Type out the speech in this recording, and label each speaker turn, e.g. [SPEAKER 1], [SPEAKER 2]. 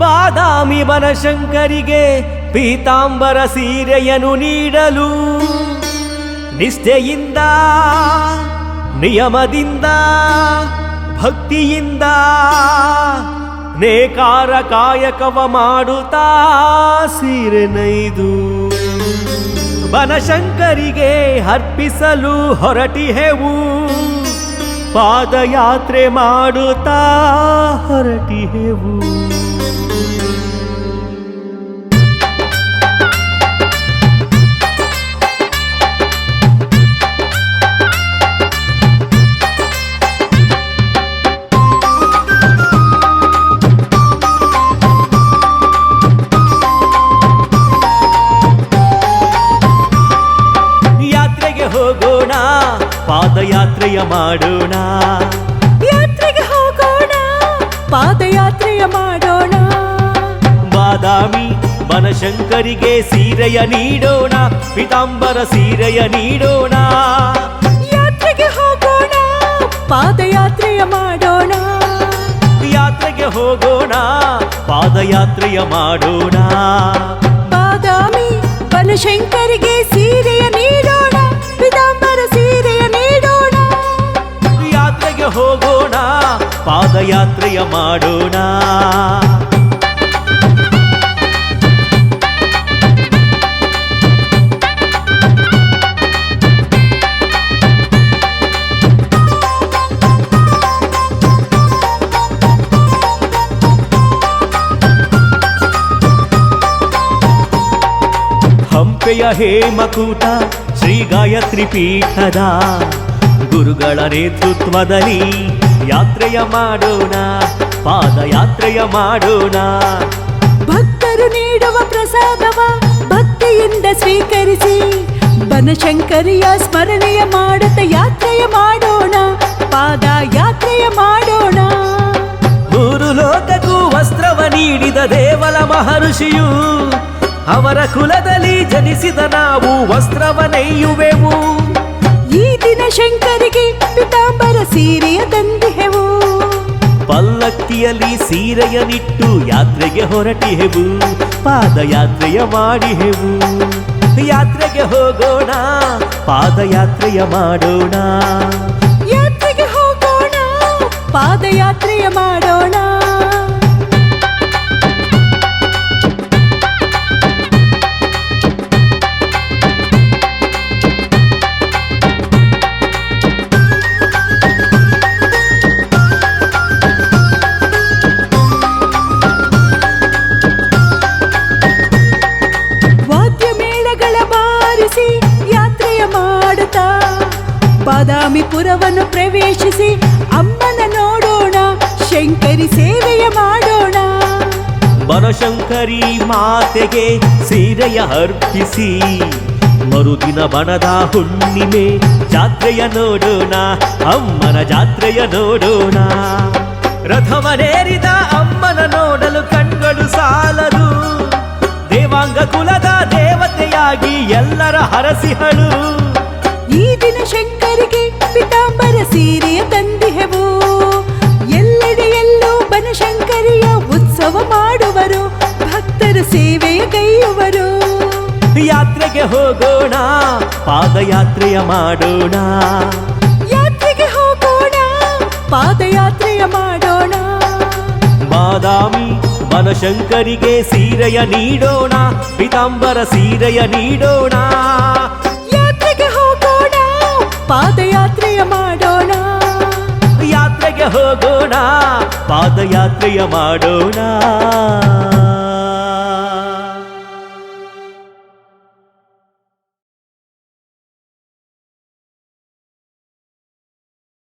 [SPEAKER 1] ಬಾದಾಮಿ ಬನಶಂಕರಿಗೆ ಪೀತಾಂಬರ ಸೀರೆಯನ್ನು ನೀಡಲು ನಿಷ್ಠೆಯಿಂದ ನಿಯಮದಿಂದ ಭಕ್ತಿಯಿಂದ ನೇಕಾರ ಕಾಯಕವ ಮಾಡುತ್ತಾ ಸೀರೆ ನೈದು ಬನಶಂಕರಿಗೆ ಅರ್ಪಿಸಲು ಹೊರಟಿಹೆವು. ಪಾದಯಾತ್ರೆ ಮಾಡುತ್ತಾ ಹೊರಟಿಹೆವು. ಹೋಗೋಣ ಪಾದಯಾತ್ರೆಯ ಮಾಡೋಣ,
[SPEAKER 2] ಯಾತ್ರೆಗೆ ಹೋಗೋಣ ಪಾದಯಾತ್ರೆಯ ಮಾಡೋಣ.
[SPEAKER 1] ಬಾದಾಮಿ ಬನಶಂಕರಿಗೆ ಸೀರೆಯ ನೀಡೋಣ, ಪೀತಾಂಬರ ಸೀರೆಯ ನೀಡೋಣ.
[SPEAKER 2] ಯಾತ್ರೆಗೆ ಹೋಗೋಣ ಪಾದಯಾತ್ರೆಯ ಮಾಡೋಣ,
[SPEAKER 1] ಯಾತ್ರೆಗೆ ಹೋಗೋಣ ಪಾದಯಾತ್ರೆಯ ಮಾಡೋಣ.
[SPEAKER 2] ಬಾದಾಮಿ ಬನಶಂಕರಿಗೆ ಸೀರೆಯ ನೀಡೋಣ, ಪೀತಾಂಬರ ಸೀರೆಯ ನೀಡೋಣ.
[SPEAKER 1] ಯಾತ್ರೆಗೆ ಹೋಗೋಣ ಪಾದಯಾತ್ರೆಯ ಮಾಡೋಣ. ಹಂಪೆಯ ಹೇಮಕೂಟ ಶ್ರೀ ಗಾಯತ್ರಿ ಪೀಠದ ಗುರುಗಳ ನೇತೃತ್ವದಲ್ಲಿ ಯಾತ್ರೆಯ ಮಾಡೋಣ, ಪಾದಯಾತ್ರೆಯ ಮಾಡೋಣ.
[SPEAKER 2] ಭಕ್ತರು ನೀಡುವ ಪ್ರಸಾದವ ಭಕ್ತಿಯಿಂದ ಸ್ವೀಕರಿಸಿ ಬನಶಂಕರಿಯ ಸ್ಮರಣೆಯ ಮಾಡುತ್ತ ಯಾತ್ರೆಯ ಮಾಡೋಣ, ಪಾದಯಾತ್ರೆಯ ಮಾಡೋಣ.
[SPEAKER 1] ಮೂರು ಲೋಕಕ್ಕೂ ವಸ್ತ್ರವ ನೀಡಿದ ದೇವಲ ಮಹರ್ಷಿಯು ಅವರ ಕುಲದಲ್ಲಿ ಜನಿಸಿದ ನಾವು ವಸ್ತ್ರವ ನೆಯ್ಯುವೆವು.
[SPEAKER 2] ಈ ದಿನ ಶಂಕರಿಗೆ ಪೀತಾಂಬರ ಸೀರೆಯ ತಂದಿಹೆವು.
[SPEAKER 1] ಪಲ್ಲಕ್ಕಿಯಲ್ಲಿ ಸೀರೆಯ ನಿಟ್ಟು ಯಾತ್ರೆಗೆ ಹೊರಟಿಹೆವು, ಪಾದಯಾತ್ರೆಯ ಮಾಡಿಹೆವು. ಯಾತ್ರೆಗೆ ಹೋಗೋಣ ಪಾದಯಾತ್ರೆಯ ಮಾಡೋಣ,
[SPEAKER 2] ಯಾತ್ರೆಗೆ ಹೋಗೋಣ ಪಾದಯಾತ್ರೆಯ ಮಾಡೋಣ. ಬಾದಾಮಿಪುರವನ್ನು ಪ್ರವೇಶಿಸಿ ಅಮ್ಮನ ನೋಡೋಣ, ಶಂಕರಿ ಸೇವೆಯ ಮಾಡೋಣ.
[SPEAKER 1] ಬನಶಂಕರಿ ಮಾತೆಗೆ ಸೀರೆಯ ಅರ್ಪಿಸಿ ಮರುದಿನ ಬನದ ಹುಣ್ಣಿಮೆ ಜಾತ್ರೆಯ ನೋಡೋಣ, ಅಮ್ಮನ ಜಾತ್ರೆಯ ನೋಡೋಣ. ರಥವನೇರಿದ ಅಮ್ಮನ ನೋಡಲು ಕಣ್ಗಳು ಸಾಲದು, ದೇವಾಂಗ ಕುಲದ ದೇವತೆಯಾಗಿ ಎಲ್ಲರ ಹರಸಿಹಳು.
[SPEAKER 2] ಈ ದಿನ ಶಂಕರಿಗೆ ಪೀತಾಂಬರ ಸೀರೆಯ ತಂದಿಹೆವು. ಎಲ್ಲೆಡೆಯಲ್ಲೂ ಬನಶಂಕರಿಯ ಉತ್ಸವ ಮಾಡುವರು, ಭಕ್ತರ ಸೇವೆಯ ಕೈಯುವರು.
[SPEAKER 1] ಯಾತ್ರೆಗೆ ಹೋಗೋಣ ಪಾದಯಾತ್ರೆಯ ಮಾಡೋಣ,
[SPEAKER 2] ಯಾತ್ರೆಗೆ ಹೋಗೋಣ ಪಾದಯಾತ್ರೆಯ ಮಾಡೋಣ.
[SPEAKER 1] ಬಾದಾಮಿ ಬನಶಂಕರಿಗೆ ಸೀರೆಯ ನೀಡೋಣ, ಪೀತಾಂಬರ ಸೀರೆಯ ನೀಡೋಣ.
[SPEAKER 2] ಯಾತ್ರೆಗೆ ಹೋಗೋಣ ಪಾದಯಾತ್ರೆಯ ಮಾಡೋಣ,
[SPEAKER 1] ಯಾತ್ರೆಗೆ ಹೋಗೋಣ ಪಾದಯಾತ್ರೆಯ ಮಾಡೋಣ.